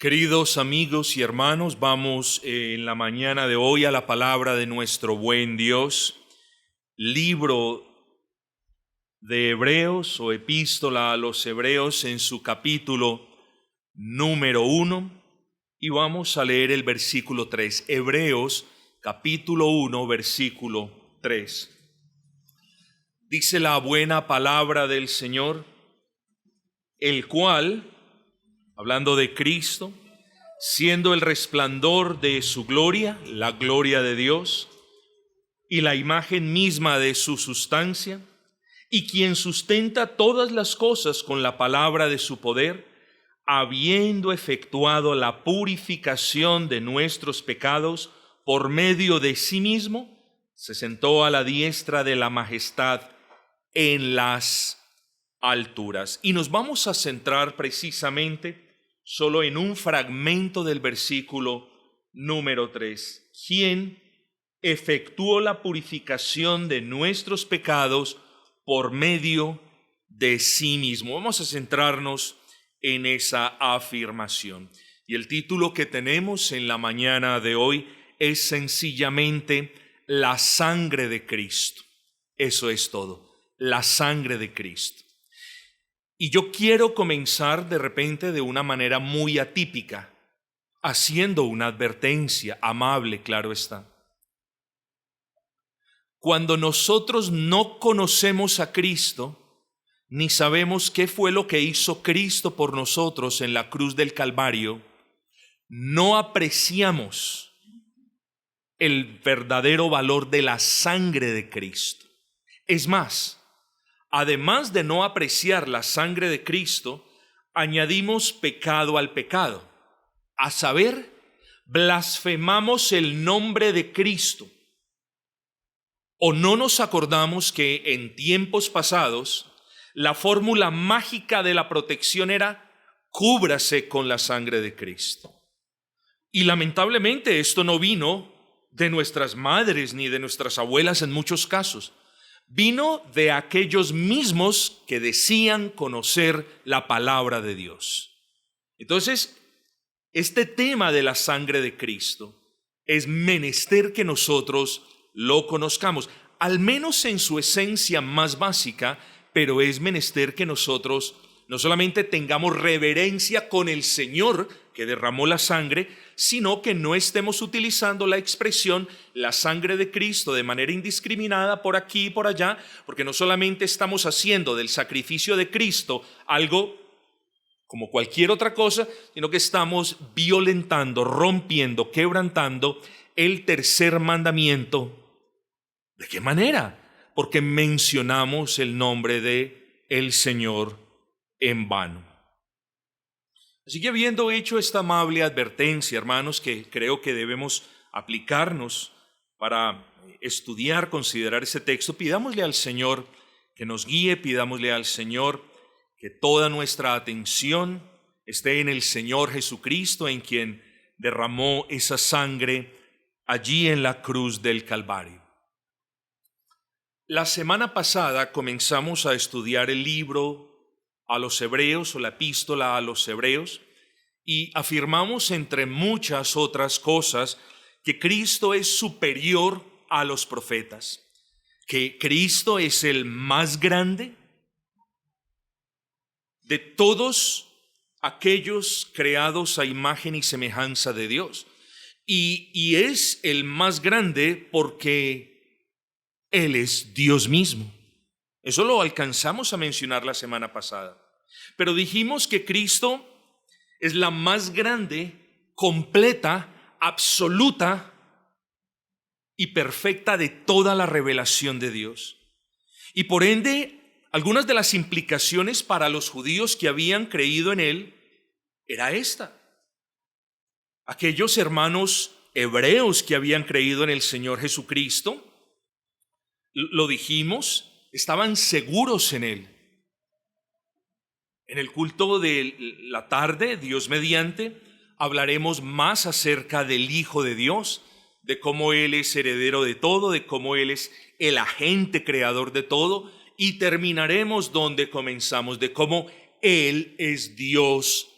Queridos amigos y hermanos, vamos en la mañana de hoy a la palabra de nuestro buen Dios, libro de Hebreos o epístola a los Hebreos en su capítulo número 1 y vamos a leer el versículo 3. Hebreos capítulo 1, versículo 3. Dice la buena palabra del Señor, el cual, hablando de Cristo, siendo el resplandor de su gloria, la gloria de Dios, y la imagen misma de su sustancia, y quien sustenta todas las cosas con la palabra de su poder, habiendo efectuado la purificación de nuestros pecados por medio de sí mismo, se sentó a la diestra de la majestad en las alturas. Y nos vamos a centrar precisamente solo en un fragmento del versículo número 3. Quien efectuó la purificación de nuestros pecados por medio de sí mismo. Vamos a centrarnos en esa afirmación. Y el título que tenemos en la mañana de hoy es sencillamente la sangre de Cristo. Eso es todo, la sangre de Cristo. Y yo quiero comenzar de repente de una manera muy atípica, haciendo una advertencia amable, claro está. Cuando nosotros no conocemos a Cristo, ni sabemos qué fue lo que hizo Cristo por nosotros en la cruz del Calvario, no apreciamos el verdadero valor de la sangre de Cristo. Es más, además de no apreciar la sangre de Cristo, añadimos pecado al pecado. A saber, blasfemamos el nombre de Cristo. O no nos acordamos que en tiempos pasados la fórmula mágica de la protección era cúbrase con la sangre de Cristo. Y lamentablemente esto no vino de nuestras madres ni de nuestras abuelas en muchos casos. Vino de aquellos mismos que decían conocer la palabra de Dios. Entonces, este tema de la sangre de Cristo es menester que nosotros lo conozcamos, al menos en su esencia más básica, pero es menester que nosotros no solamente tengamos reverencia con el Señor que derramó la sangre, sino que no estemos utilizando la expresión la sangre de Cristo de manera indiscriminada por aquí y por allá, porque no solamente estamos haciendo del sacrificio de Cristo algo como cualquier otra cosa, sino que estamos violentando, rompiendo, quebrantando el tercer mandamiento. ¿De qué manera? Porque mencionamos el nombre de el Señor en vano. Así que habiendo hecho esta amable advertencia, hermanos, que creo que debemos aplicarnos para estudiar, considerar ese texto, pidámosle al Señor que nos guíe, pidámosle al Señor que toda nuestra atención esté en el Señor Jesucristo, en quien derramó esa sangre allí en la cruz del Calvario. La semana pasada comenzamos a estudiar el libro a los Hebreos o la epístola a los Hebreos y afirmamos entre muchas otras cosas que Cristo es superior a los profetas, que Cristo es el más grande de todos aquellos creados a imagen y semejanza de Dios y es el más grande porque Él es Dios mismo. Eso lo alcanzamos a mencionar la semana pasada. Pero dijimos que Cristo es la más grande, completa, absoluta y perfecta de toda la revelación de Dios. Y por ende, algunas de las implicaciones para los judíos que habían creído en Él era esta. Aquellos hermanos hebreos que habían creído en el Señor Jesucristo, lo dijimos, estaban seguros en Él. En el culto de la tarde, Dios mediante, hablaremos más acerca del Hijo de Dios, de cómo Él es heredero de todo, de cómo Él es el agente creador de todo, y terminaremos donde comenzamos, de cómo Él es Dios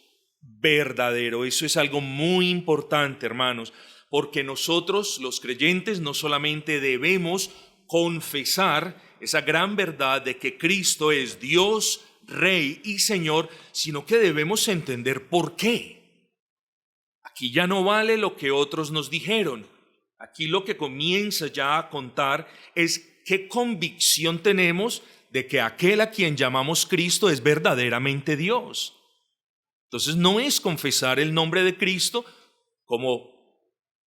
verdadero. Eso es algo muy importante, hermanos, porque nosotros, los creyentes, no solamente debemos confesar esa gran verdad de que Cristo es Dios, Rey y Señor, sino que debemos entender por qué. Aquí ya no vale lo que otros nos dijeron. Aquí lo que comienza ya a contar es qué convicción tenemos de que aquel a quien llamamos Cristo es verdaderamente Dios. Entonces no es confesar el nombre de Cristo como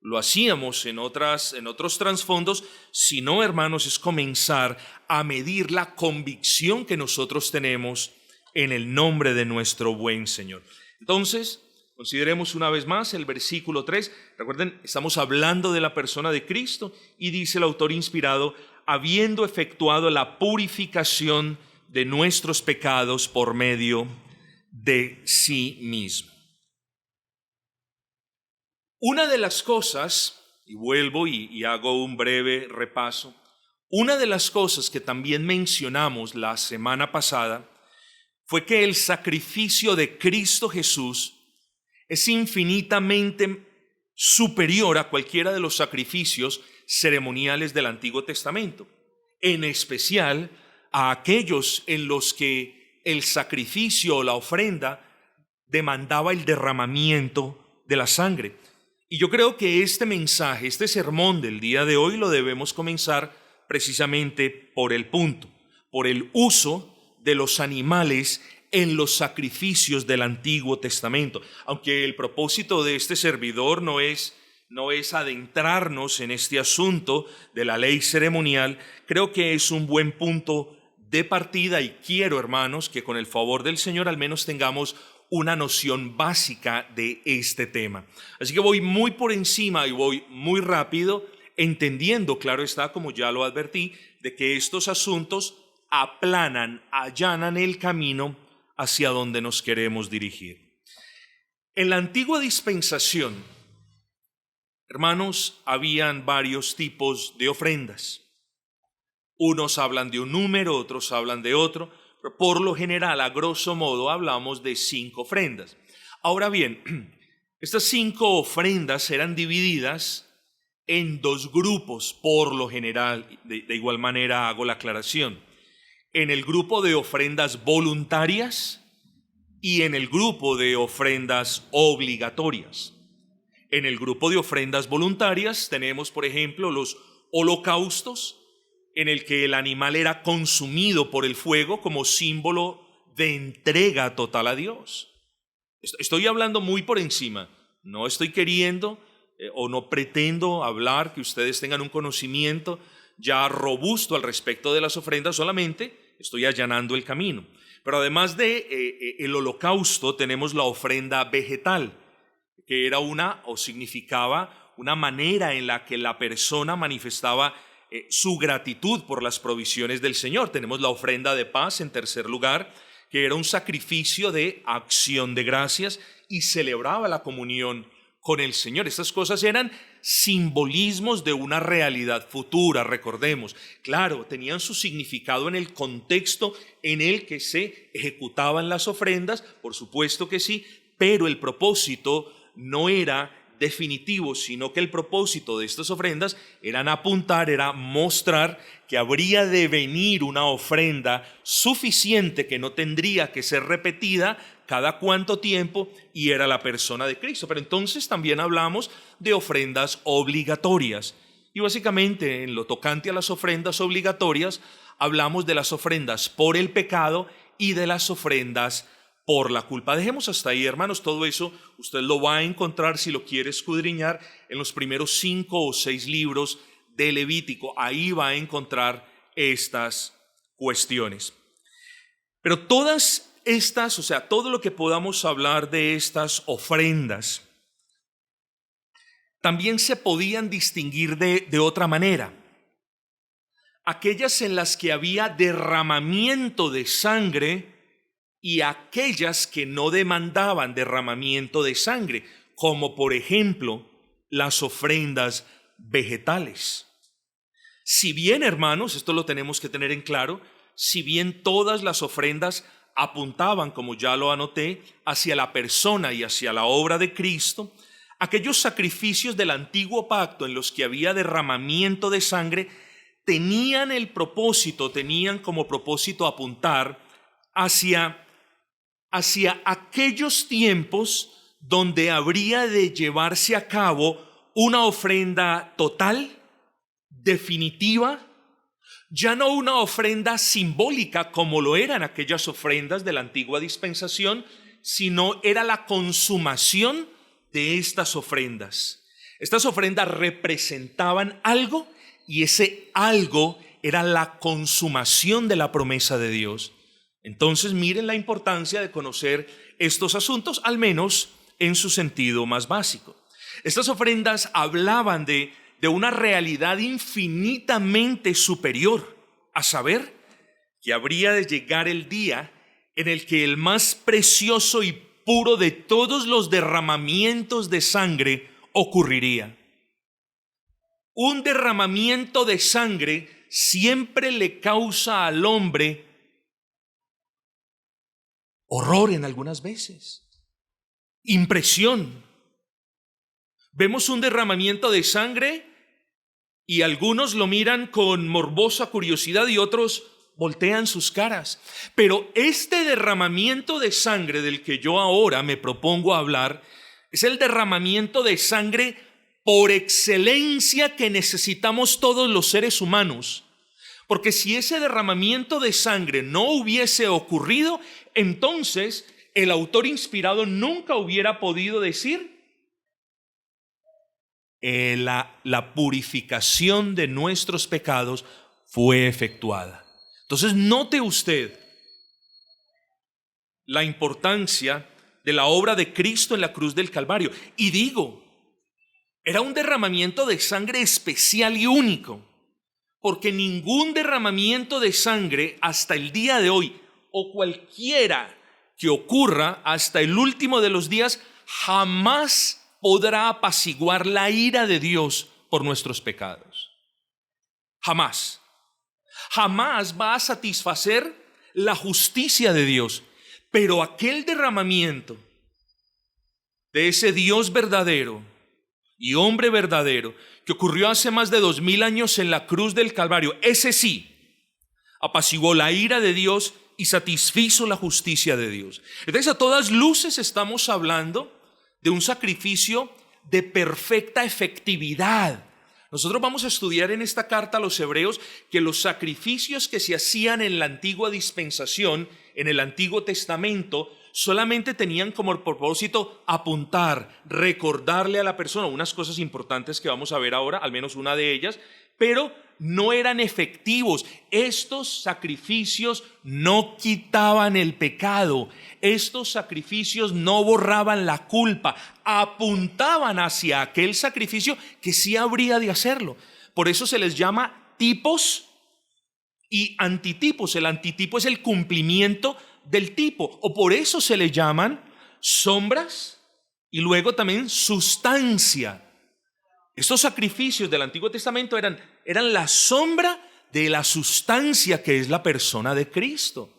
lo hacíamos en otros trasfondos, sino, hermanos, es comenzar a medir la convicción que nosotros tenemos en el nombre de nuestro buen Señor. Entonces, consideremos una vez más el versículo 3. Recuerden, estamos hablando de la persona de Cristo y dice el autor inspirado, habiendo efectuado la purificación de nuestros pecados por medio de sí mismo. Una de las cosas, y vuelvo y hago un breve repaso, una de las cosas que también mencionamos la semana pasada fue que el sacrificio de Cristo Jesús es infinitamente superior a cualquiera de los sacrificios ceremoniales del Antiguo Testamento, en especial a aquellos en los que el sacrificio o la ofrenda demandaba el derramamiento de la sangre. Y yo creo que este mensaje, este sermón del día de hoy lo debemos comenzar precisamente por el punto, por el uso de los animales en los sacrificios del Antiguo Testamento. Aunque el propósito de este servidor no es adentrarnos en este asunto de la ley ceremonial, creo que es un buen punto de partida y quiero, hermanos, que con el favor del Señor al menos tengamos una noción básica de este tema. Así que voy muy por encima y voy muy rápido, entendiendo, claro está, como ya lo advertí, de que estos asuntos allanan el camino hacia donde nos queremos dirigir. En la antigua dispensación, hermanos, habían varios tipos de ofrendas. Unos hablan de un número, otros hablan de otro. Pero por lo general, a grosso modo, hablamos de 5 ofrendas. Ahora bien, estas 5 ofrendas eran divididas en 2 grupos, por lo general. De igual manera hago la aclaración. En el grupo de ofrendas voluntarias y en el grupo de ofrendas obligatorias. En el grupo de ofrendas voluntarias tenemos, por ejemplo, los holocaustos, en el que el animal era consumido por el fuego como símbolo de entrega total a Dios. Estoy hablando muy por encima, no estoy queriendo o no pretendo hablar que ustedes tengan un conocimiento ya robusto al respecto de las ofrendas, solamente estoy allanando el camino. Pero además de el holocausto tenemos la ofrenda vegetal, que era significaba una manera en la que la persona manifestaba su gratitud por las provisiones del Señor. Tenemos la ofrenda de paz en tercer lugar, que era un sacrificio de acción de gracias y celebraba la comunión con el Señor. Estas cosas eran simbolismos de una realidad futura, recordemos. Claro, tenían su significado en el contexto en el que se ejecutaban las ofrendas, por supuesto que sí, pero el propósito no era definitivo, sino que el propósito de estas ofrendas era mostrar que habría de venir una ofrenda suficiente que no tendría que ser repetida cada cuánto tiempo, y era la persona de Cristo. Pero entonces también hablamos de ofrendas obligatorias, y básicamente en lo tocante a las ofrendas obligatorias hablamos de las ofrendas por el pecado y de las ofrendas por la culpa. Dejemos hasta ahí, hermanos. Todo eso usted lo va a encontrar, si lo quiere escudriñar, en los primeros 5 o 6 libros de Levítico. Ahí va a encontrar estas cuestiones. Pero todas estas, todo lo que podamos hablar de estas ofrendas, también se podían distinguir de otra manera. Aquellas en las que había derramamiento de sangre y aquellas que no demandaban derramamiento de sangre, como por ejemplo las ofrendas vegetales. Si bien, hermanos, esto lo tenemos que tener en claro, si bien todas las ofrendas apuntaban, como ya lo anoté, hacia la persona y hacia la obra de Cristo. Aquellos sacrificios del antiguo pacto en los que había derramamiento de sangre tenían como propósito apuntar hacia aquellos tiempos donde habría de llevarse a cabo una ofrenda total, definitiva, ya no una ofrenda simbólica como lo eran aquellas ofrendas de la antigua dispensación, sino era la consumación de estas ofrendas. Estas ofrendas representaban algo y ese algo era la consumación de la promesa de Dios. Entonces miren la importancia de conocer estos asuntos, al menos en su sentido más básico. Estas ofrendas hablaban de una realidad infinitamente superior, a saber, que habría de llegar el día en el que el más precioso y puro de todos los derramamientos de sangre ocurriría. Un derramamiento de sangre siempre le causa al hombre horror en algunas veces, impresión. Vemos un derramamiento de sangre y algunos lo miran con morbosa curiosidad y otros voltean sus caras. Pero este derramamiento de sangre del que yo ahora me propongo hablar es el derramamiento de sangre por excelencia que necesitamos todos los seres humanos. Porque si ese derramamiento de sangre no hubiese ocurrido, entonces el autor inspirado nunca hubiera podido decir la purificación de nuestros pecados fue efectuada. Entonces note usted la importancia de la obra de Cristo en la cruz del Calvario. Y digo, era un derramamiento de sangre especial y único, porque ningún derramamiento de sangre hasta el día de hoy, o cualquiera que ocurra hasta el último de los días, jamás podrá apaciguar la ira de Dios por nuestros pecados. Jamás. Jamás va a satisfacer la justicia de Dios. Pero aquel derramamiento de ese Dios verdadero y hombre verdadero que ocurrió hace más de 2000 años en la cruz del Calvario, ese sí apaciguó la ira de Dios y satisfizo la justicia de Dios. Entonces, a todas luces estamos hablando de un sacrificio de perfecta efectividad. Nosotros vamos a estudiar en esta carta a los hebreos que los sacrificios que se hacían en la antigua dispensación, en el Antiguo Testamento, solamente tenían como propósito apuntar, recordarle a la persona unas cosas importantes que vamos a ver ahora, al menos una de ellas, pero no eran efectivos. Estos sacrificios no quitaban el pecado. Estos sacrificios no borraban la culpa. Apuntaban hacia aquel sacrificio que sí habría de hacerlo. Por eso se les llama tipos y antitipos. El antitipo es el cumplimiento del tipo, o por eso se le llaman sombras y luego también sustancia. Estos sacrificios del Antiguo Testamento eran la sombra de la sustancia que es la persona de Cristo.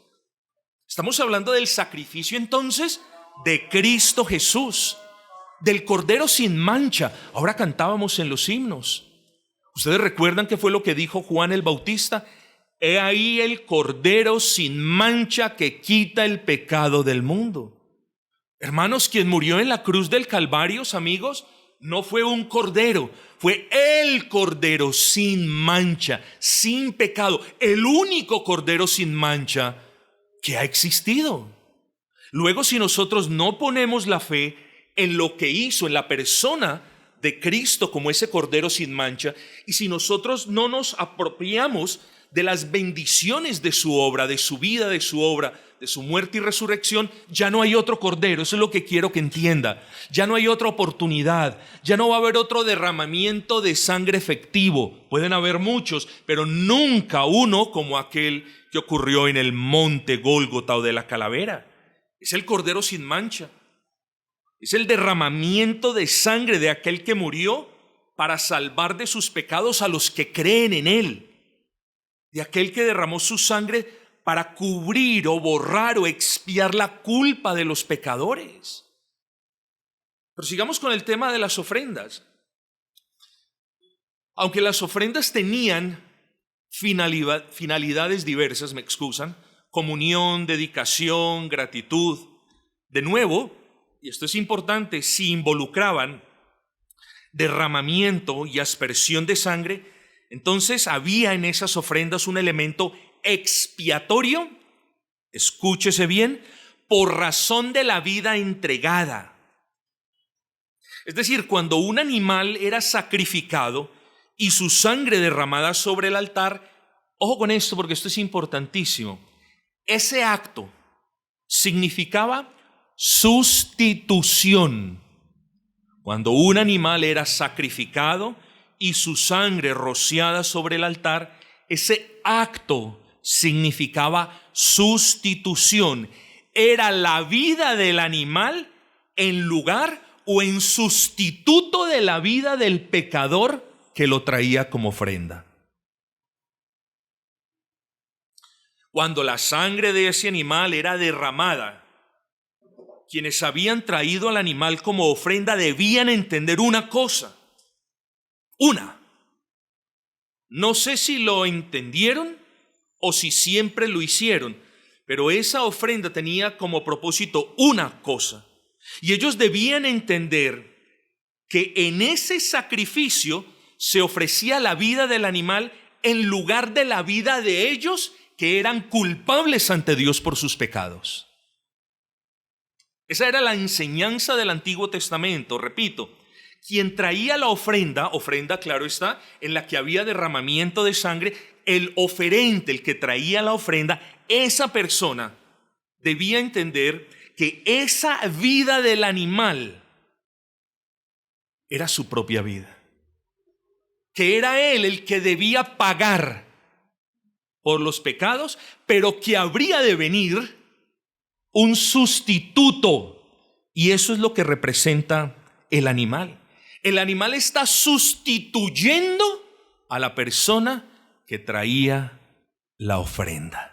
Estamos hablando del sacrificio entonces de Cristo Jesús, del Cordero sin mancha. Ahora cantábamos en los himnos. ¿Ustedes recuerdan qué fue lo que dijo Juan el Bautista? He ahí el Cordero sin mancha que quita el pecado del mundo. Hermanos, quien murió en la cruz del Calvario, amigos, no fue un cordero, fue el Cordero sin mancha, sin pecado, el único Cordero sin mancha que ha existido. Luego, si nosotros no ponemos la fe en lo que hizo, en la persona de Cristo como ese Cordero sin mancha, y si nosotros no nos apropiamos de las bendiciones de su obra, de su vida, de su obra, de su muerte y resurrección, ya no hay otro cordero. Eso es lo que quiero que entienda. Ya no hay otra oportunidad, ya no va a haber otro derramamiento de sangre efectivo. Pueden haber muchos, pero nunca uno como aquel que ocurrió en el monte Gólgota o de la calavera. Es el Cordero sin mancha. Es el derramamiento de sangre de aquel que murió para salvar de sus pecados a los que creen en él. De aquel que derramó su sangre para cubrir o borrar o expiar la culpa de los pecadores. Pero sigamos con el tema de las ofrendas. Aunque las ofrendas tenían finalidades diversas, me excusan, comunión, dedicación, gratitud, de nuevo, y esto es importante, si involucraban derramamiento y aspersión de sangre, entonces había en esas ofrendas un elemento expiatorio, escúchese bien, por razón de la vida entregada. Es decir, cuando un animal era sacrificado y su sangre derramada sobre el altar, ojo con esto porque esto es importantísimo, ese acto significaba sustitución. Cuando un animal era sacrificado y su sangre rociada sobre el altar, ese acto significaba sustitución. Era la vida del animal en lugar o en sustituto de la vida del pecador que lo traía como ofrenda. Cuando la sangre de ese animal era derramada, quienes habían traído al animal como ofrenda debían entender una cosa. No sé si lo entendieron o si siempre lo hicieron, pero esa ofrenda tenía como propósito una cosa. Y ellos debían entender que en ese sacrificio se ofrecía la vida del animal en lugar de la vida de ellos que eran culpables ante Dios por sus pecados. Esa era la enseñanza del Antiguo Testamento, repito. Quien traía la ofrenda, claro está, en la que había derramamiento de sangre, el oferente, el que traía la ofrenda, esa persona debía entender que esa vida del animal era su propia vida. Que era él el que debía pagar por los pecados, pero que habría de venir un sustituto. Y eso es lo que representa el animal. El animal está sustituyendo a la persona que traía la ofrenda.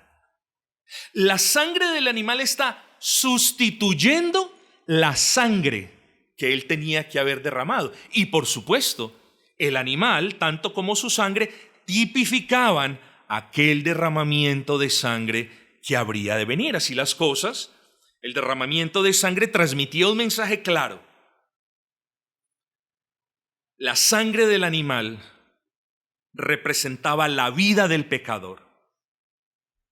La sangre del animal está sustituyendo la sangre que él tenía que haber derramado. Y por supuesto, el animal, tanto como su sangre, tipificaban aquel derramamiento de sangre que habría de venir. Así las cosas, el derramamiento de sangre transmitía un mensaje claro. La sangre del animal representaba la vida del pecador.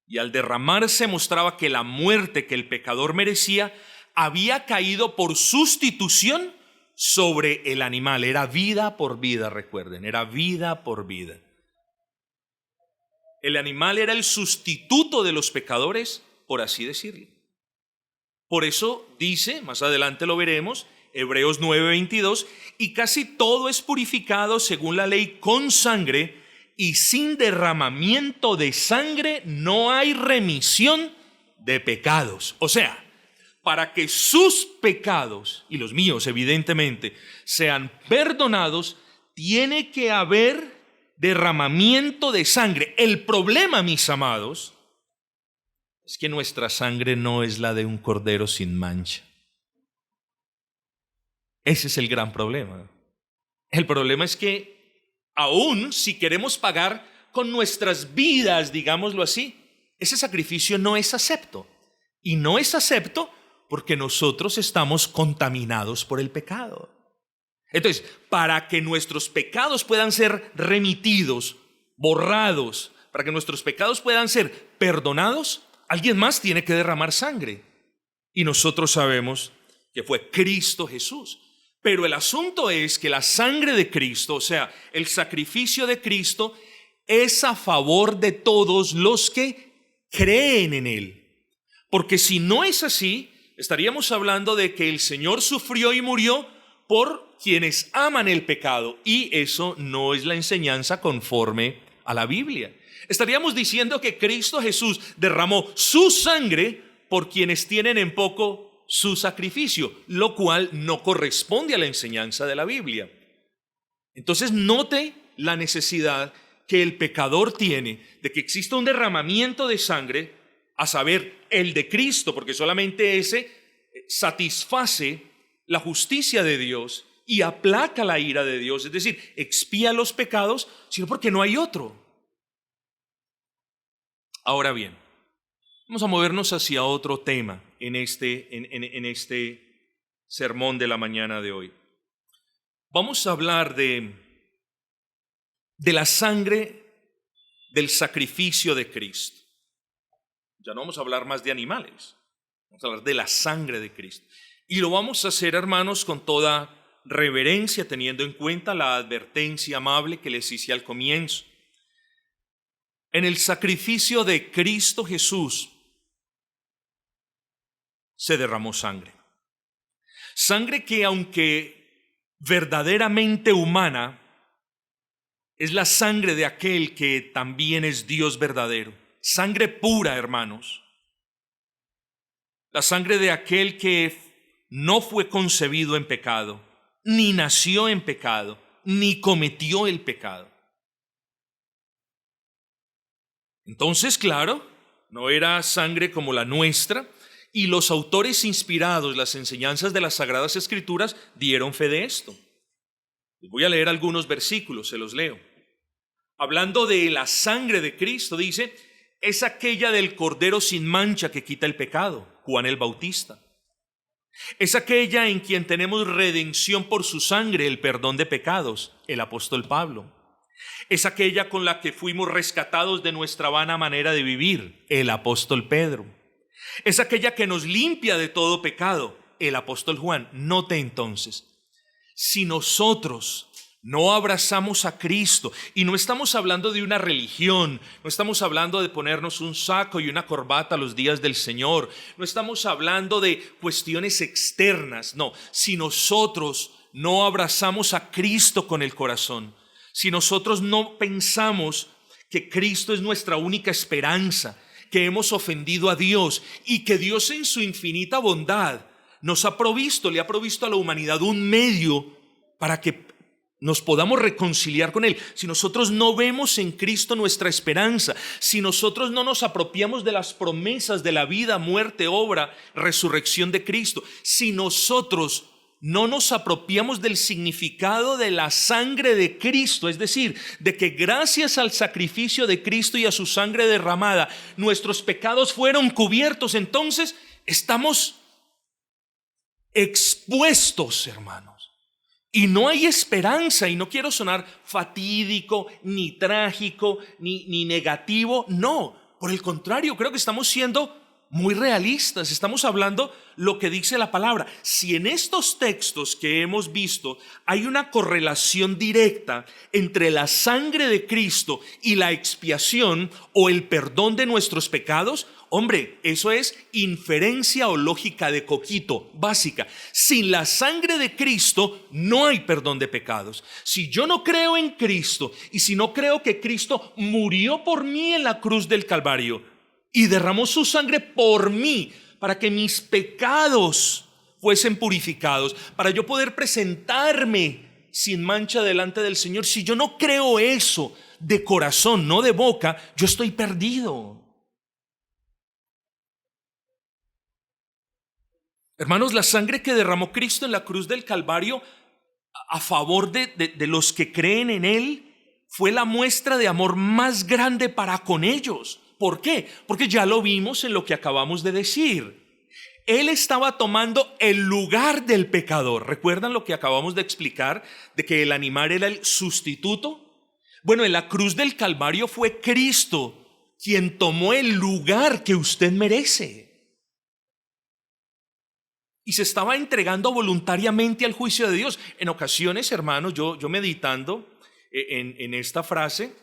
Y al derramarse mostraba que la muerte que el pecador merecía había caído por sustitución sobre el animal. Era vida por vida, recuerden, era vida por vida. El animal era el sustituto de los pecadores, por así decirlo. Por eso dice, más adelante lo veremos, Hebreos 9:22, y casi todo es purificado según la ley con sangre, y sin derramamiento de sangre no hay remisión de pecados. O sea, para que sus pecados, y los míos evidentemente, sean perdonados, tiene que haber derramamiento de sangre. El problema, mis amados, es que nuestra sangre no es la de un cordero sin mancha. Ese es el gran problema. El problema es que aún si queremos pagar con nuestras vidas, digámoslo así, ese sacrificio no es acepto. Y no es acepto porque nosotros estamos contaminados por el pecado. Entonces, para que nuestros pecados puedan ser remitidos, borrados, para que nuestros pecados puedan ser perdonados, alguien más tiene que derramar sangre. Y nosotros sabemos que fue Cristo Jesús. Pero el asunto es que la sangre de Cristo, o sea, el sacrificio de Cristo, es a favor de todos los que creen en Él. Porque si no es así, estaríamos hablando de que el Señor sufrió y murió por quienes aman el pecado. Y eso no es la enseñanza conforme a la Biblia. Estaríamos diciendo que Cristo Jesús derramó su sangre por quienes tienen en poco su sacrificio, lo cual no corresponde a la enseñanza de la Biblia. Entonces note la necesidad que el pecador tiene de que exista un derramamiento de sangre a saber, el de Cristo, porque solamente ese satisface la justicia de Dios y aplaca la ira de Dios, es decir, expía los pecados, sino porque no hay otro. Ahora bien, vamos a movernos hacia otro tema en este sermón de la mañana de hoy. Vamos a hablar de la sangre del sacrificio de Cristo. Ya no vamos a hablar más de animales, vamos a hablar de la sangre de Cristo. Y lo vamos a hacer, hermanos, con toda reverencia, teniendo en cuenta la advertencia amable que les hice al comienzo. En el sacrificio de Cristo Jesús se derramó sangre. Sangre que, aunque verdaderamente humana, es la sangre de aquel que también es Dios verdadero. Sangre pura, hermanos. La sangre de aquel que no fue concebido en pecado, ni nació en pecado, ni cometió el pecado. Entonces, claro, no era sangre como la nuestra, y los autores inspirados, las enseñanzas de las Sagradas Escrituras, dieron fe de esto. Les voy a leer algunos versículos, se los leo. Hablando de la sangre de Cristo, dice, es aquella del Cordero sin mancha que quita el pecado, Juan el Bautista. Es aquella en quien tenemos redención por su sangre, el perdón de pecados, el apóstol Pablo. Es aquella con la que fuimos rescatados de nuestra vana manera de vivir, el apóstol Pedro. Es aquella que nos limpia de todo pecado, el apóstol Juan. Note entonces, si nosotros no abrazamos a Cristo, y no estamos hablando de una religión, no estamos hablando de ponernos un saco y una corbata los días del Señor, no estamos hablando de cuestiones externas, no, si nosotros no abrazamos a Cristo con el corazón, si nosotros no pensamos que Cristo es nuestra única esperanza, que hemos ofendido a Dios y que Dios en su infinita bondad nos ha provisto, le ha provisto a la humanidad un medio para que nos podamos reconciliar con Él. Si nosotros no vemos en Cristo nuestra esperanza, si nosotros no nos apropiamos de las promesas de la vida, muerte, obra, resurrección de Cristo, si nosotros no nos apropiamos del significado de la sangre de Cristo, es decir, de que gracias al sacrificio de Cristo y a su sangre derramada, nuestros pecados fueron cubiertos, entonces estamos expuestos, hermanos. Y no hay esperanza, y no quiero sonar fatídico, ni trágico, ni negativo, no. Por el contrario, creo que estamos siendo muy realistas, estamos hablando lo que dice la palabra. Si en estos textos que hemos visto hay una correlación directa entre la sangre de Cristo y la expiación o el perdón de nuestros pecados, hombre, eso es inferencia o lógica de coquito, básica. Sin la sangre de Cristo no hay perdón de pecados. Si yo no creo en Cristo y si no creo que Cristo murió por mí en la cruz del Calvario y derramó su sangre por mí para que mis pecados fuesen purificados, para yo poder presentarme sin mancha delante del Señor, si yo no creo eso de corazón, no de boca, yo estoy perdido. Hermanos, la sangre que derramó Cristo en la cruz del Calvario a favor de los que creen en Él fue la muestra de amor más grande para con ellos. ¿Por qué? Porque ya lo vimos en lo que acabamos de decir. Él estaba tomando el lugar del pecador. ¿Recuerdan lo que acabamos de explicar de que el animal era el sustituto? Bueno, en la cruz del Calvario fue Cristo quien tomó el lugar que usted merece. Y se estaba entregando voluntariamente al juicio de Dios. En ocasiones, hermanos, yo meditando en esta frase,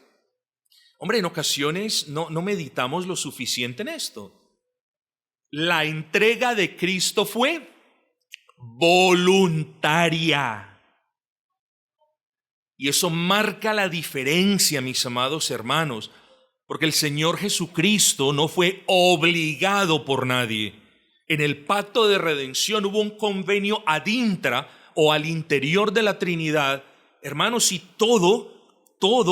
hombre, en ocasiones no meditamos lo suficiente en esto. La entrega de Cristo fue voluntaria. Y eso marca la diferencia, mis amados hermanos, porque el Señor Jesucristo no fue obligado por nadie. En el pacto de redención hubo un convenio ad intra o al interior de la Trinidad, hermanos, y todo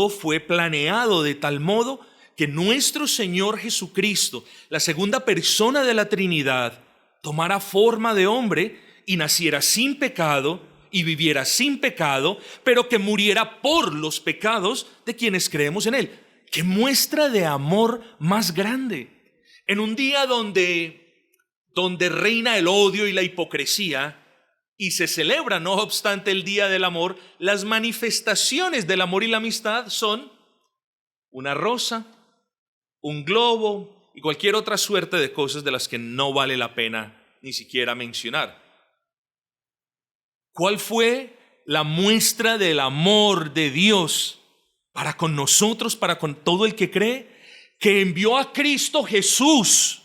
fue planeado de tal modo que nuestro Señor Jesucristo, la segunda persona de la Trinidad, tomara forma de hombre y naciera sin pecado y viviera sin pecado, pero que muriera por los pecados de quienes creemos en Él. ¡Qué muestra de amor más grande! En un día donde reina el odio y la hipocresía, y se celebra, no obstante, el Día del Amor, las manifestaciones del amor y la amistad son una rosa, un globo y cualquier otra suerte de cosas de las que no vale la pena ni siquiera mencionar. ¿Cuál fue la muestra del amor de Dios para con nosotros, para con todo el que cree? Que envió a Cristo Jesús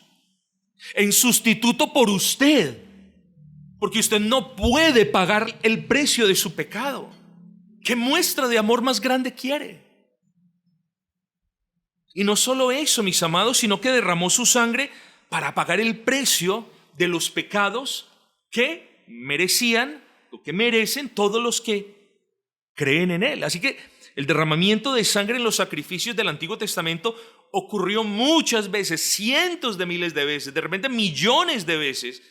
en sustituto por usted, porque usted no puede pagar el precio de su pecado. ¿Qué muestra de amor más grande quiere? Y no solo eso, mis amados, sino que derramó su sangre para pagar el precio de los pecados que merecían, o que merecen todos los que creen en Él. Así que el derramamiento de sangre en los sacrificios del Antiguo Testamento ocurrió muchas veces, cientos de miles de veces, de repente millones de veces.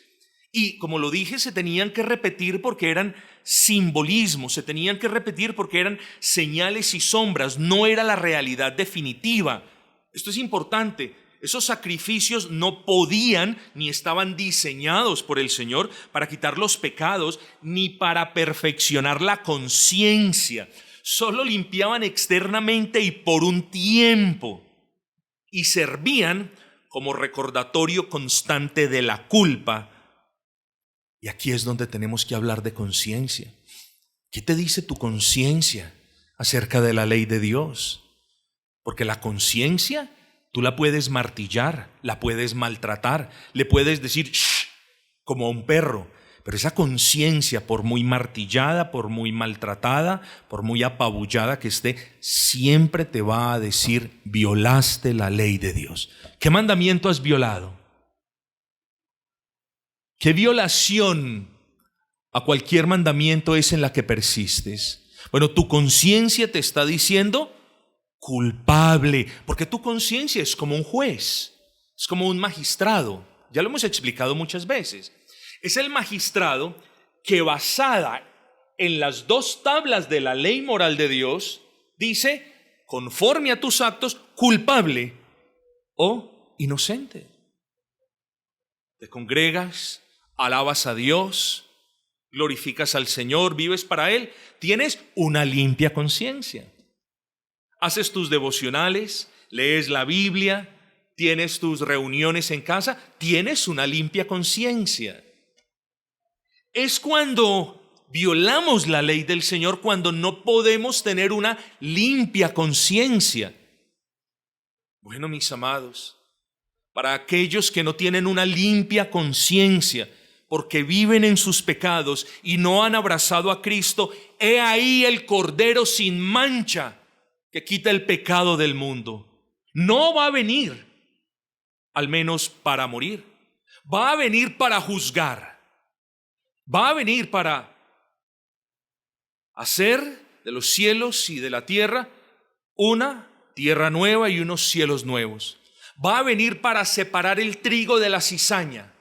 Y como lo dije, se tenían que repetir porque eran simbolismos, se tenían que repetir porque eran señales y sombras, no era la realidad definitiva. Esto es importante. Esos sacrificios no podían ni estaban diseñados por el Señor para quitar los pecados ni para perfeccionar la conciencia. Solo limpiaban externamente y por un tiempo, y servían como recordatorio constante de la culpa. Y aquí es donde tenemos que hablar de conciencia. ¿Qué te dice tu conciencia acerca de la ley de Dios? Porque la conciencia tú la puedes martillar, la puedes maltratar, le puedes decir shh, como a un perro. Pero esa conciencia, por muy martillada, por muy maltratada, por muy apabullada que esté, siempre te va a decir: violaste la ley de Dios. ¿Qué mandamiento has violado? ¿Qué violación a cualquier mandamiento es en la que persistes? Bueno, tu conciencia te está diciendo culpable, porque tu conciencia es como un juez, es como un magistrado. Ya lo hemos explicado muchas veces. Es el magistrado que, basada en las dos tablas de la ley moral de Dios, dice, conforme a tus actos, culpable o inocente. Te congregas, alabas a Dios, glorificas al Señor, vives para Él, tienes una limpia conciencia. Haces tus devocionales, lees la Biblia, tienes tus reuniones en casa, tienes una limpia conciencia. Es cuando violamos la ley del Señor, cuando no podemos tener una limpia conciencia. Bueno, mis amados, para aquellos que no tienen una limpia conciencia, porque viven en sus pecados y no han abrazado a Cristo, he ahí el Cordero sin mancha que quita el pecado del mundo. No va a venir, al menos para morir. Va a venir para juzgar. Va a venir para hacer de los cielos y de la tierra una tierra nueva y unos cielos nuevos. Va a venir para separar el trigo de la cizaña.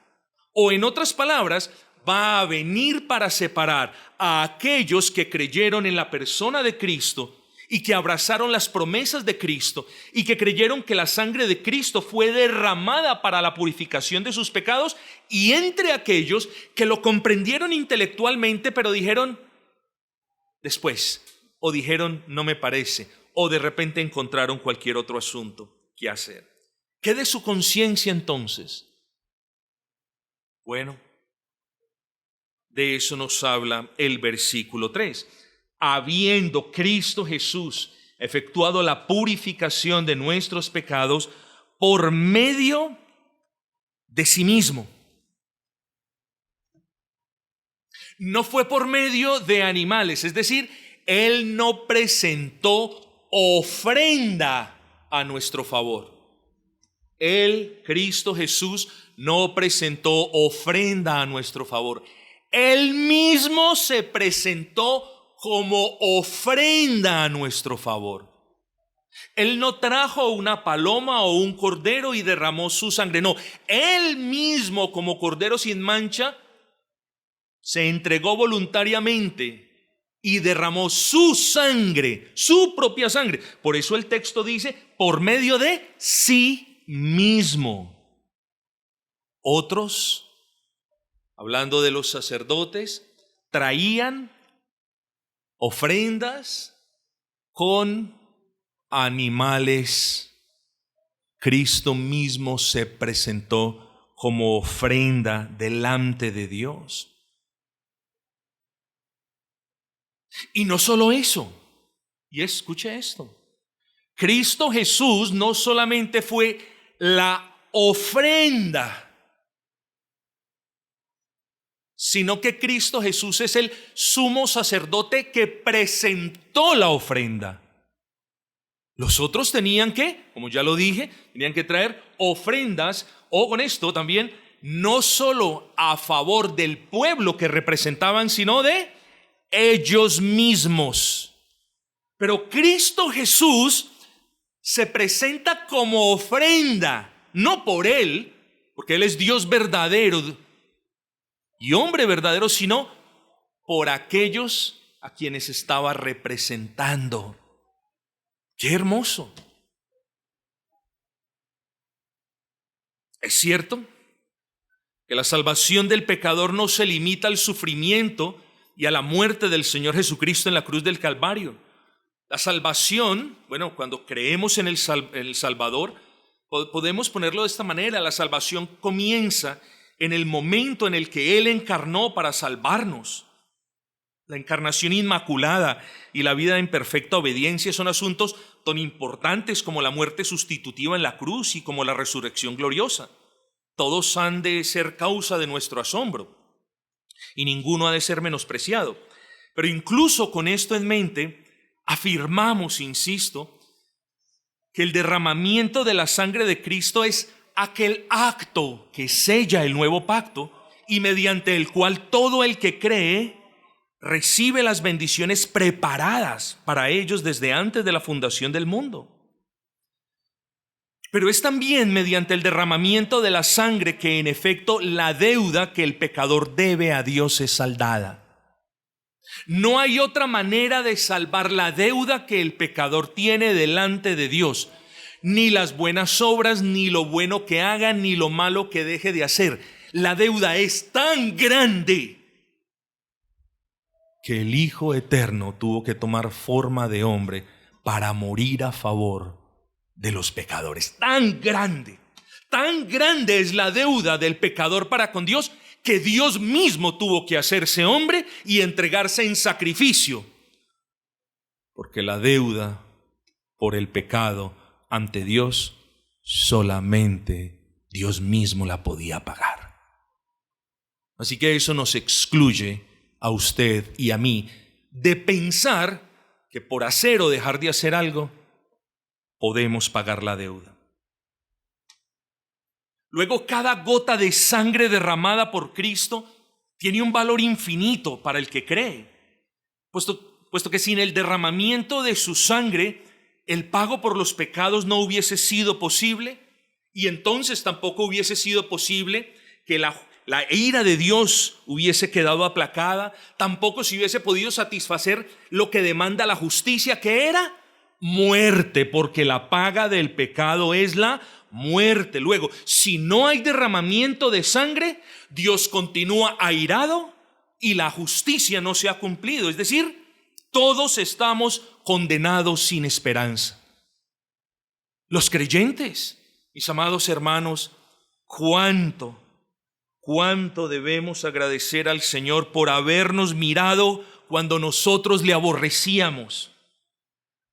O en otras palabras, va a venir para separar a aquellos que creyeron en la persona de Cristo y que abrazaron las promesas de Cristo y que creyeron que la sangre de Cristo fue derramada para la purificación de sus pecados, y entre aquellos que lo comprendieron intelectualmente pero dijeron después, o dijeron no me parece, o de repente encontraron cualquier otro asunto que hacer. ¿Qué de su conciencia entonces? Bueno, de eso nos habla el versículo 3. Habiendo Cristo Jesús efectuado la purificación de nuestros pecados por medio de sí mismo. No fue por medio de animales, es decir, Él no presentó ofrenda a nuestro favor. Él, Cristo Jesús, no presentó ofrenda a nuestro favor. Él mismo se presentó como ofrenda a nuestro favor. Él no trajo una paloma o un cordero y derramó su sangre. No, Él mismo como cordero sin mancha se entregó voluntariamente y derramó su sangre, su propia sangre. Por eso el texto dice, por medio de sí mismo. Otros, hablando de los sacerdotes, traían ofrendas con animales. Cristo mismo se presentó como ofrenda delante de Dios. Y no solo eso, y escuche esto, Cristo Jesús no solamente fue la ofrenda, sino que Cristo Jesús es el sumo sacerdote que presentó la ofrenda. Los otros tenían que, como ya lo dije, tenían que traer ofrendas, o con esto también, no solo a favor del pueblo que representaban, sino de ellos mismos. Pero Cristo Jesús se presenta como ofrenda, no por Él, porque Él es Dios verdadero y hombre verdadero, sino por aquellos a quienes estaba representando. ¡Qué hermoso! Es cierto que la salvación del pecador no se limita al sufrimiento y a la muerte del Señor Jesucristo en la cruz del Calvario. La salvación, bueno, cuando creemos en el Salvador, podemos ponerlo de esta manera: la salvación comienza en el momento en el que Él encarnó para salvarnos. La encarnación inmaculada y la vida en perfecta obediencia son asuntos tan importantes como la muerte sustitutiva en la cruz y como la resurrección gloriosa. Todos han de ser causa de nuestro asombro y ninguno ha de ser menospreciado. Pero incluso con esto en mente, afirmamos, insisto, que el derramamiento de la sangre de Cristo es aquel acto que sella el nuevo pacto y mediante el cual todo el que cree recibe las bendiciones preparadas para ellos desde antes de la fundación del mundo. Pero es también mediante el derramamiento de la sangre que en efecto la deuda que el pecador debe a Dios es saldada. No hay otra manera de salvar la deuda que el pecador tiene delante de Dios. Ni las buenas obras, ni lo bueno que haga, ni lo malo que deje de hacer. La deuda es tan grande que el Hijo Eterno tuvo que tomar forma de hombre para morir a favor de los pecadores. Tan grande es la deuda del pecador para con Dios, que Dios mismo tuvo que hacerse hombre y entregarse en sacrificio, porque la deuda por el pecado ante Dios solamente Dios mismo la podía pagar. Así que eso nos excluye a usted y a mí de pensar que por hacer o dejar de hacer algo podemos pagar la deuda. Luego, cada gota de sangre derramada por Cristo tiene un valor infinito para el que cree, puesto que sin el derramamiento de su sangre, el pago por los pecados no hubiese sido posible, y entonces tampoco hubiese sido posible que la ira de Dios hubiese quedado aplacada, tampoco se hubiese podido satisfacer lo que demanda la justicia, que era muerte, porque la paga del pecado es la muerte. Luego, si no hay derramamiento de sangre, Dios continúa airado y la justicia no se ha cumplido. Es decir, todos estamos condenados sin esperanza. Los creyentes, mis amados hermanos, cuánto debemos agradecer al Señor por habernos mirado cuando nosotros le aborrecíamos.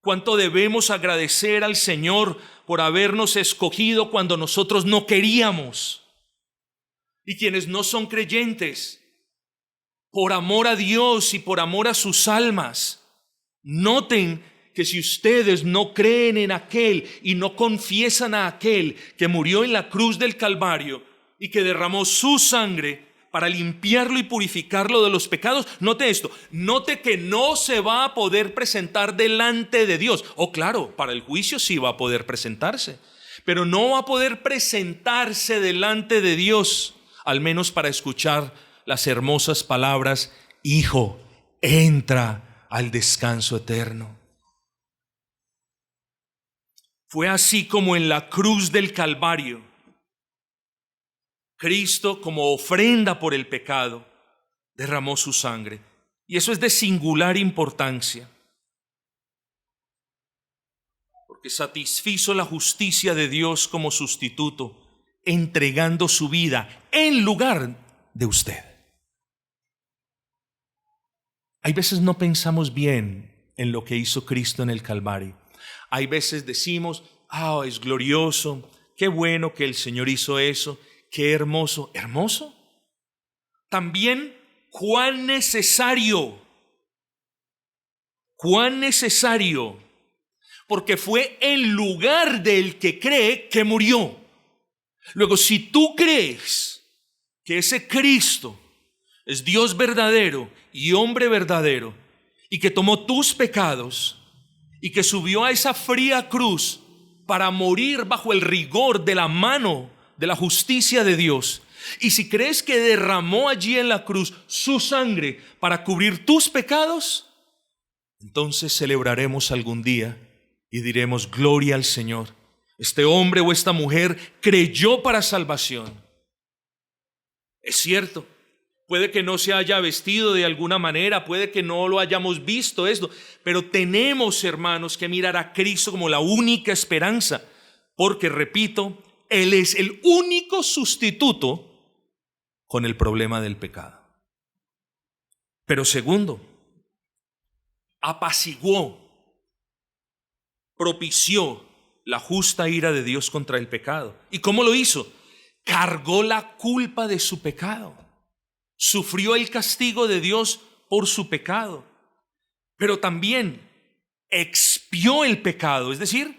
Cuánto debemos agradecer al Señor por habernos escogido cuando nosotros no queríamos. Y quienes no son creyentes, por amor a Dios y por amor a sus almas, noten que si ustedes no creen en aquel y no confiesan a aquel que murió en la cruz del Calvario y que derramó su sangre para limpiarlo y purificarlo de los pecados. Note esto, note que no se va a poder presentar delante de Dios. Claro, para el juicio sí va a poder presentarse, pero no va a poder presentarse delante de Dios, al menos para escuchar las hermosas palabras: hijo, entra al descanso eterno. Fue así como en la cruz del Calvario, Cristo, como ofrenda por el pecado, derramó su sangre. Y eso es de singular importancia, porque satisfizo la justicia de Dios como sustituto, entregando su vida en lugar de usted. Hay veces no pensamos bien en lo que hizo Cristo en el Calvario. Hay veces decimos: es glorioso, qué bueno que el Señor hizo eso, qué hermoso. ¿Hermoso? También cuán necesario, porque fue en lugar del que cree que murió. Luego, si tú crees que ese Cristo es Dios verdadero y hombre verdadero, y que tomó tus pecados y que subió a esa fría cruz para morir bajo el rigor de la mano de la justicia de Dios, y si crees que derramó allí en la cruz su sangre para cubrir tus pecados, entonces celebraremos algún día y diremos: gloria al Señor, este hombre o esta mujer creyó para salvación. Es cierto, puede que no se haya vestido de alguna manera, puede que no lo hayamos visto esto, pero tenemos, hermanos, que mirar a Cristo como la única esperanza, porque, repito, Él es el único sustituto con el problema del pecado. Pero segundo, apaciguó, propició la justa ira de Dios contra el pecado. ¿Y cómo lo hizo? Cargó la culpa de su pecado. Sufrió el castigo de Dios por su pecado, pero también expió el pecado, es decir,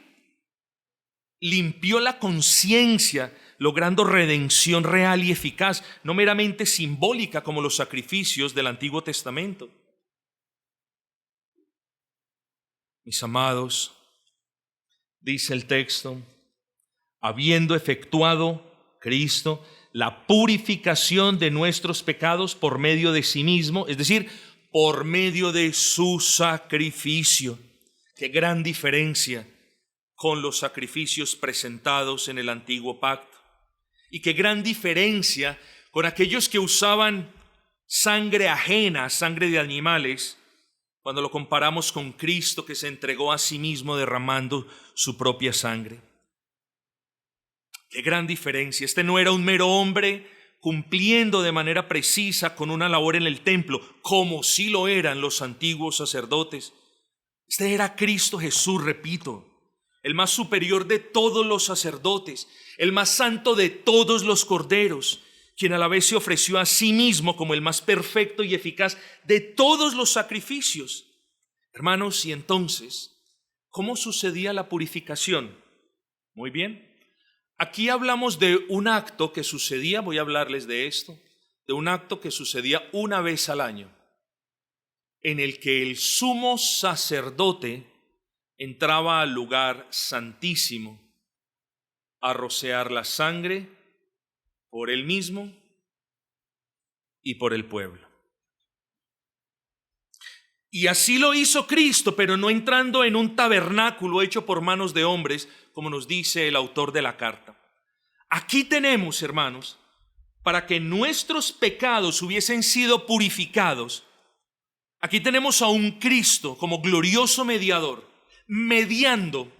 limpió la conciencia, logrando redención real y eficaz, no meramente simbólica como los sacrificios del Antiguo Testamento. Mis amados, dice el texto: habiendo efectuado Cristo la purificación de nuestros pecados por medio de sí mismo, es decir, por medio de su sacrificio. Qué gran diferencia con los sacrificios presentados en el antiguo pacto. Y qué gran diferencia con aquellos que usaban sangre ajena, sangre de animales, cuando lo comparamos con Cristo, que se entregó a sí mismo derramando su propia sangre. Qué gran diferencia. Este no era un mero hombre cumpliendo de manera precisa con una labor en el templo, como sí lo eran los antiguos sacerdotes. Este era Cristo Jesús, repito, el más superior de todos los sacerdotes, el más santo de todos los corderos, quien a la vez se ofreció a sí mismo como el más perfecto y eficaz de todos los sacrificios. Hermanos, y entonces, ¿cómo sucedía la purificación? Muy bien. Aquí hablamos de un acto que sucedía, voy a hablarles de esto, de un acto que sucedía una vez al año, en el que el sumo sacerdote entraba al lugar santísimo a rociar la sangre por él mismo y por el pueblo. Y así lo hizo Cristo, pero no entrando en un tabernáculo hecho por manos de hombres, como nos dice el autor de la carta. Aquí tenemos, hermanos, para que nuestros pecados hubiesen sido purificados, aquí tenemos a un Cristo como glorioso mediador, mediando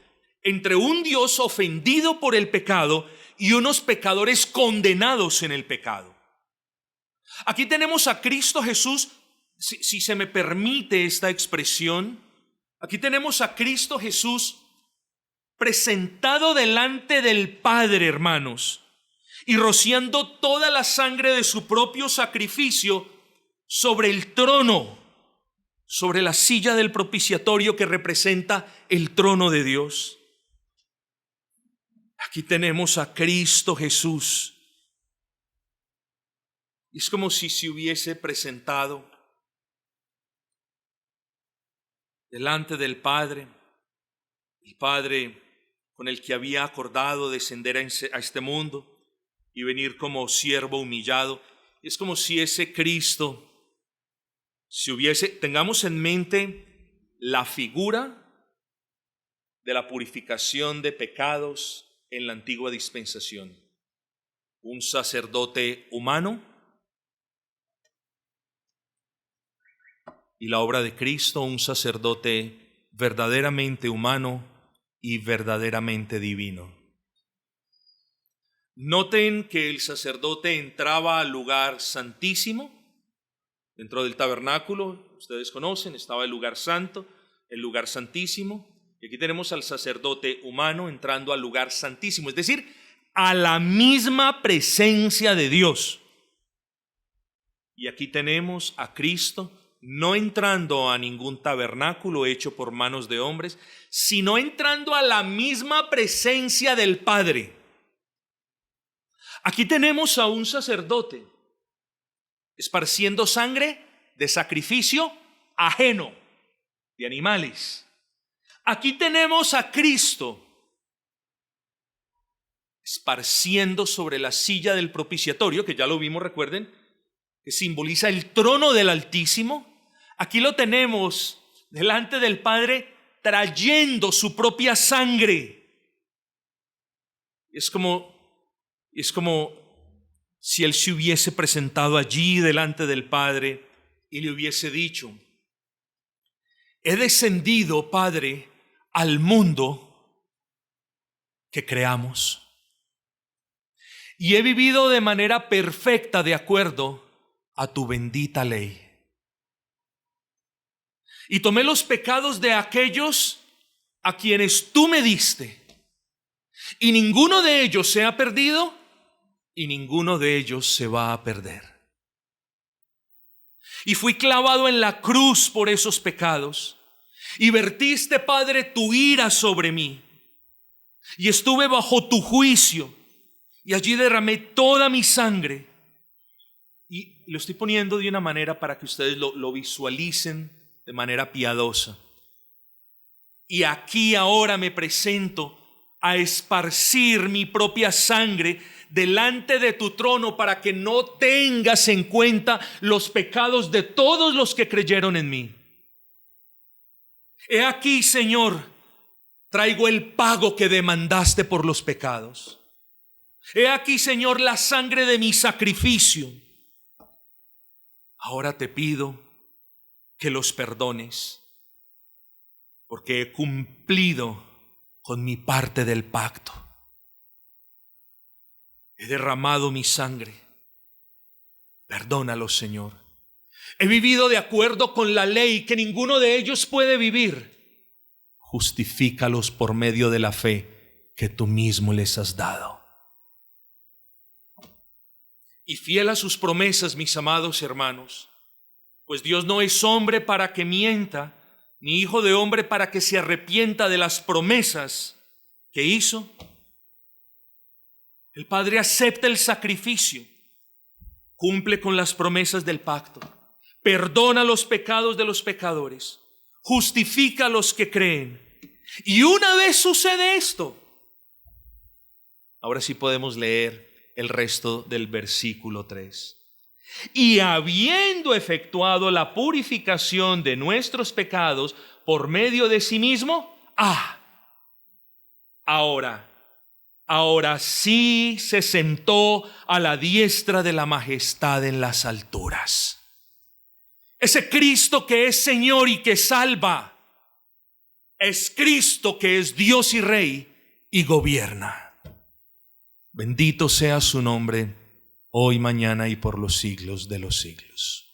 entre un Dios ofendido por el pecado y unos pecadores condenados en el pecado. Aquí tenemos a Cristo Jesús, si se me permite esta expresión, aquí tenemos a Cristo Jesús presentado delante del Padre, hermanos, y rociando toda la sangre de su propio sacrificio sobre el trono, sobre la silla del propiciatorio que representa el trono de Dios. Aquí tenemos a Cristo Jesús Es como si se hubiese presentado delante del Padre, el Padre con el que había acordado descender a este mundo y venir como siervo humillado. Es como si ese Cristo tengamos en mente la figura de la purificación de pecados en la antigua dispensación. Un sacerdote humano y la obra de Cristo, un sacerdote verdaderamente humano y verdaderamente divino. Noten que el sacerdote entraba al lugar santísimo. Dentro del tabernáculo, ustedes conocen, estaba el lugar santo, el lugar santísimo. Y aquí tenemos al sacerdote humano entrando al lugar santísimo, es decir, a la misma presencia de Dios. Y aquí tenemos a Cristo no entrando a ningún tabernáculo hecho por manos de hombres, sino entrando a la misma presencia del Padre. Aquí tenemos a un sacerdote esparciendo sangre de sacrificio ajeno, de animales. Aquí tenemos a Cristo esparciendo sobre la silla del propiciatorio, que ya lo vimos, recuerden, que simboliza el trono del Altísimo. Aquí lo tenemos delante del Padre trayendo su propia sangre. Es como si Él se hubiese presentado allí delante del Padre y le hubiese dicho: he descendido, Padre, al mundo que creamos y he vivido de manera perfecta de acuerdo a tu bendita ley. Y tomé los pecados de aquellos a quienes tú me diste, y ninguno de ellos se ha perdido, y ninguno de ellos se va a perder. Y fui clavado en la cruz por esos pecados, y vertiste, Padre, tu ira sobre mí, y estuve bajo tu juicio, y allí derramé toda mi sangre. Y lo estoy poniendo de una manera para que ustedes lo visualicen de manera piadosa. Y aquí ahora me presento a esparcir mi propia sangre delante de tu trono para que no tengas en cuenta los pecados de todos los que creyeron en mí. He aquí, Señor, traigo el pago que demandaste por los pecados. He aquí, Señor, la sangre de mi sacrificio. Ahora te pido que los perdones, porque he cumplido con mi parte del pacto. He derramado mi sangre. Perdónalos, Señor. He vivido de acuerdo con la ley que ninguno de ellos puede vivir. Justifícalos por medio de la fe que tú mismo les has dado. Y fiel a sus promesas, mis amados hermanos, pues Dios no es hombre para que mienta, ni hijo de hombre para que se arrepienta de las promesas que hizo. El Padre acepta el sacrificio, cumple con las promesas del pacto, perdona los pecados de los pecadores, justifica a los que creen. Y una vez sucede esto, ahora sí podemos leer el resto del versículo 3. Y habiendo efectuado la purificación de nuestros pecados por medio de sí mismo, ahora sí se sentó a la diestra de la majestad en las alturas. Ese Cristo que es Señor y que salva, es Cristo que es Dios y Rey y gobierna. Bendito sea su nombre, hoy, mañana y por los siglos de los siglos.